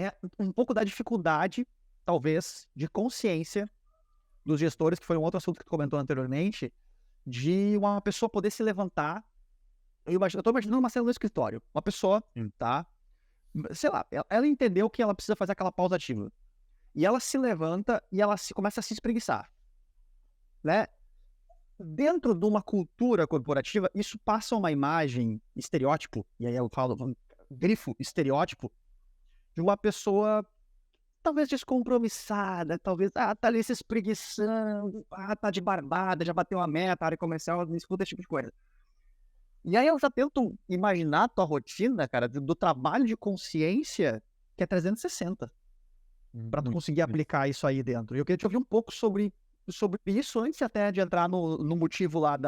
é um pouco da dificuldade, talvez, de consciência dos gestores, que foi um outro assunto que tu comentou anteriormente, de uma pessoa poder se levantar. Eu tô imaginando uma cena no escritório. Uma pessoa, tá? Sei lá, ela entendeu que ela precisa fazer aquela pausa ativa. E ela se levanta e ela começa a se espreguiçar, né? Dentro de uma cultura corporativa, isso passa uma imagem, estereótipo, e aí eu falo, grifo, estereótipo, de uma pessoa talvez descompromissada, talvez, tá ali se espreguiçando, tá de barbada, já bateu a meta, área comercial, não escuta esse tipo de coisa. E aí eu já tento imaginar a tua rotina, cara, do trabalho de consciência, que é 360, para tu conseguir aplicar isso aí dentro. E eu queria te ouvir um pouco sobre isso, antes até de entrar no motivo lá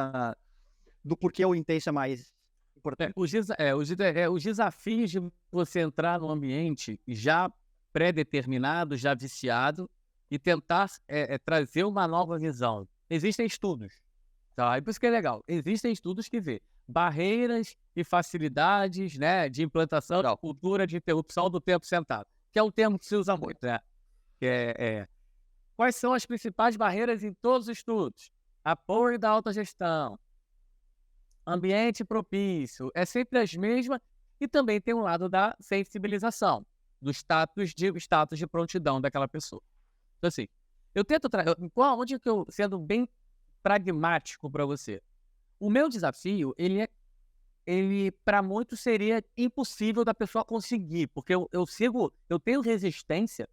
do porquê o intenso é mais importante. Os desafios de você entrar num ambiente já pré-determinado, já viciado, e tentar trazer uma nova visão. Existem estudos, tá? E por isso que é legal. Existem estudos que vê barreiras e facilidades, né, de implantação da cultura de interrupção do tempo sentado, que é um termo que se usa muito, né? Quais são as principais barreiras em todos os estudos? Apoio da autogestão, ambiente propício, é sempre as mesmas, e também tem um lado da sensibilização, do status de prontidão daquela pessoa. Então, assim, eu tento onde que eu, sendo bem pragmático para você, o meu desafio, ele para muitos seria impossível da pessoa conseguir, porque eu tenho resistência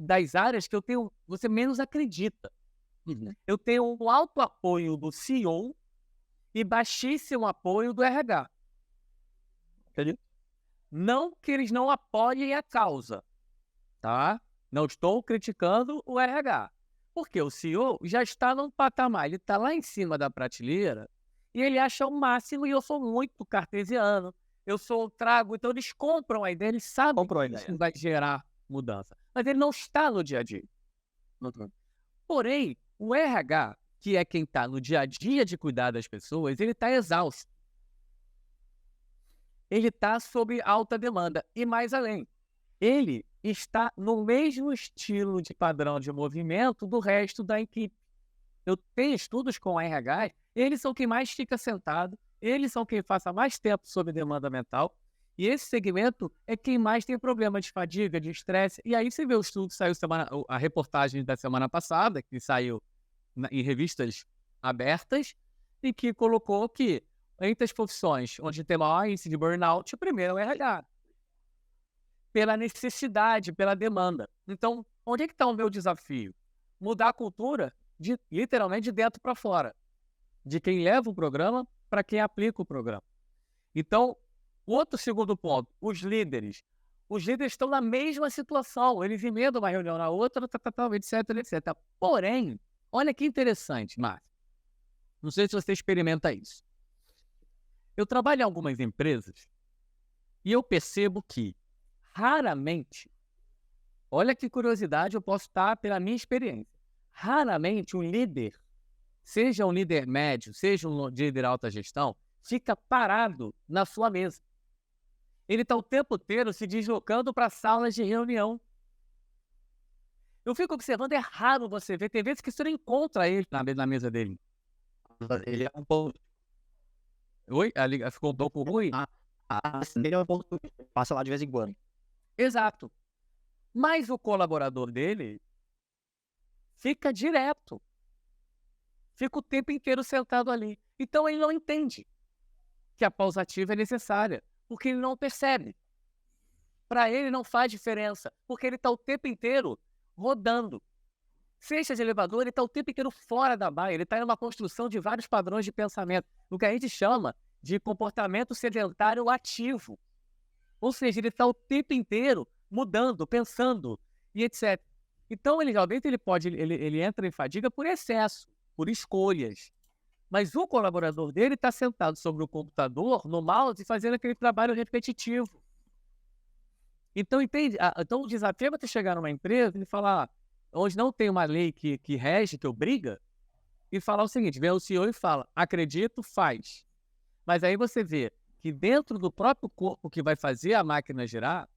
das áreas que você menos acredita. Eu tenho um alto apoio do CEO e baixíssimo apoio do RH. Entendeu? Não que eles não apoiem a causa, tá? Não estou criticando o RH. Porque o CEO já está num patamar, ele está lá em cima da prateleira e ele acha o máximo, e eu sou muito cartesiano, então eles compram a ideia, eles sabem que isso vai gerar mudança. Mas ele não está no dia a dia. Porém, o RH, que é quem está no dia a dia de cuidar das pessoas, ele está exausto. Ele está sob alta demanda. E mais além, ele está no mesmo estilo de padrão de movimento do resto da equipe. Eu tenho estudos com RH, eles são quem mais fica sentado, eles são quem passa mais tempo sob demanda mental, e esse segmento é quem mais tem problema de fadiga, de estresse. E aí você vê o estudo que saiu a reportagem da semana passada, que saiu em revistas abertas, e que colocou que entre as profissões onde tem maior índice de burnout, o primeiro é o RH. Pela necessidade, pela demanda. Então, onde é que está o meu desafio? Mudar a cultura, literalmente de dentro para fora. De quem leva o programa para quem aplica o programa. Então, outro segundo ponto, os líderes. Os líderes estão na mesma situação, eles emendam uma reunião na outra, etc. Porém, olha que interessante, Márcio. Não sei se você experimenta isso. Eu trabalho em algumas empresas e eu percebo que, raramente, olha que curiosidade, eu posso estar pela minha experiência, raramente um líder, seja um líder médio, seja um líder alta gestão, fica parado na sua mesa. Ele está o tempo inteiro se deslocando para salas de reunião. Eu fico observando, é raro você ver, tem vezes que você não encontra ele na mesa dele. Ele é um ponto. Oi? Ficou um pouco ruim? Ele é um ponto que passa lá de vez em quando. Exato. Mas o colaborador dele fica direto. Fica o tempo inteiro sentado ali. Então ele não entende que a pausa ativa é necessária, porque ele não percebe. Para ele não faz diferença, porque ele está o tempo inteiro rodando. Seja de elevador, ele está o tempo inteiro fora da baia, ele está em uma construção de vários padrões de pensamento, o que a gente chama de comportamento sedentário ativo. Ou seja, ele está o tempo inteiro mudando, pensando e etc. Então, ele realmente ele entra em fadiga por excesso, por escolhas. Mas o colaborador dele está sentado sobre o computador, no mouse, fazendo aquele trabalho repetitivo. Então, entende? Então, o desafio é você chegar numa empresa e falar, onde não tem uma lei que rege, que obriga, e falar o seguinte, vem o CEO e fala, acredito, faz. Mas aí você vê que dentro do próprio corpo que vai fazer a máquina girar,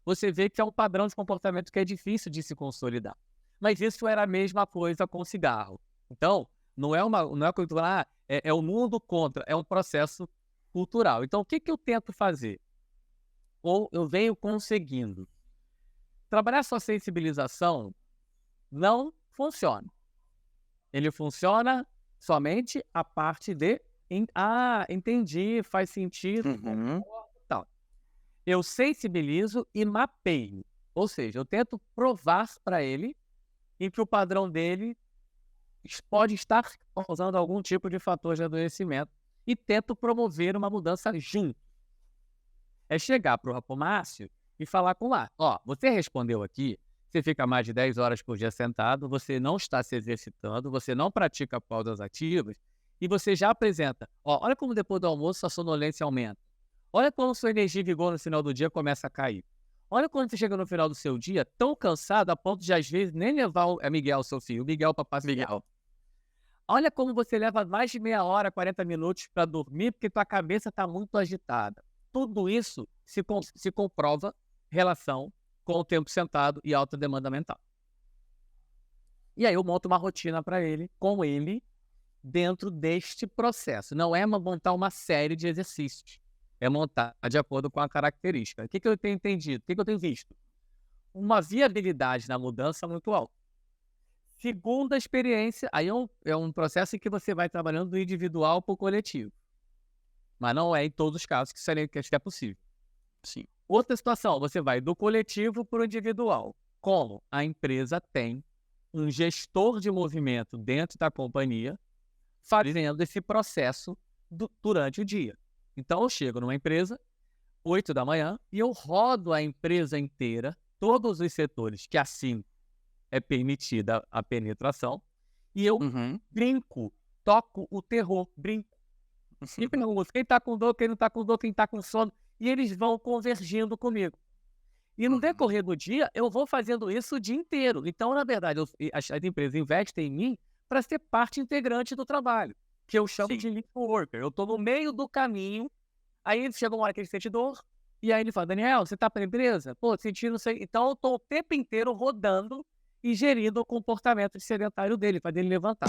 você vê que é um padrão de comportamento que é difícil de se consolidar. Mas isso era a mesma coisa com o cigarro. Então, não é cultural, é o mundo contra, é um processo cultural. Então, o que eu tento fazer? Ou eu venho conseguindo? Trabalhar sua sensibilização não funciona. Ele funciona somente a parte de entendi, faz sentido, Uhum. tal. Eu sensibilizo e mapeio. Ou seja, eu tento provar para ele em que o padrão dele pode estar causando algum tipo de fator de adoecimento e tento promover uma mudança junto. É chegar para o Márcio e falar com o Márcio. Ó, você respondeu aqui, você fica mais de 10 horas por dia sentado, você não está se exercitando, você não pratica pausas ativas e você já apresenta. Ó, olha como depois do almoço a sonolência aumenta. Olha como sua energia e vigor no final do dia começa a cair. Olha quando você chega no final do seu dia tão cansado a ponto de, às vezes, nem levar o Miguel, seu filho, o Miguel para passear. Miguel. Olha como você leva mais de meia hora, 40 minutos para dormir porque tua cabeça está muito agitada. Tudo isso se comprova relação com o tempo sentado e alta demanda mental. E aí eu monto uma rotina para ele, com ele, dentro deste processo. Não é montar uma série de exercícios. É montar de acordo com a característica. O que eu tenho entendido? O que eu tenho visto? Uma viabilidade na mudança muito alta. Segunda experiência, aí é um processo em que você vai trabalhando do individual para o coletivo. Mas não é em todos os casos que isso é possível. Sim. Outra situação, você vai do coletivo para o individual. Como a empresa tem um gestor de movimento dentro da companhia fazendo esse processo durante o dia. Então, eu chego numa empresa, 8 da manhã, e eu rodo a empresa inteira, todos os setores que assim é permitida a penetração, e eu brinco, toco o terror, brinco. E pergunto, quem tá com dor, quem não tá com dor, quem tá com sono, e eles vão convergindo comigo. E no decorrer do dia, eu vou fazendo isso o dia inteiro. Então, na verdade, as empresas investem em mim para ser parte integrante do trabalho, que eu chamo de lead worker. Eu estou no meio do caminho, aí chega uma hora que ele sente dor, e aí ele fala, Daniel, você tá para a empresa? Pô, sentindo, não sei. Então, eu estou o tempo inteiro rodando e gerindo o comportamento sedentário dele, para ele levantar.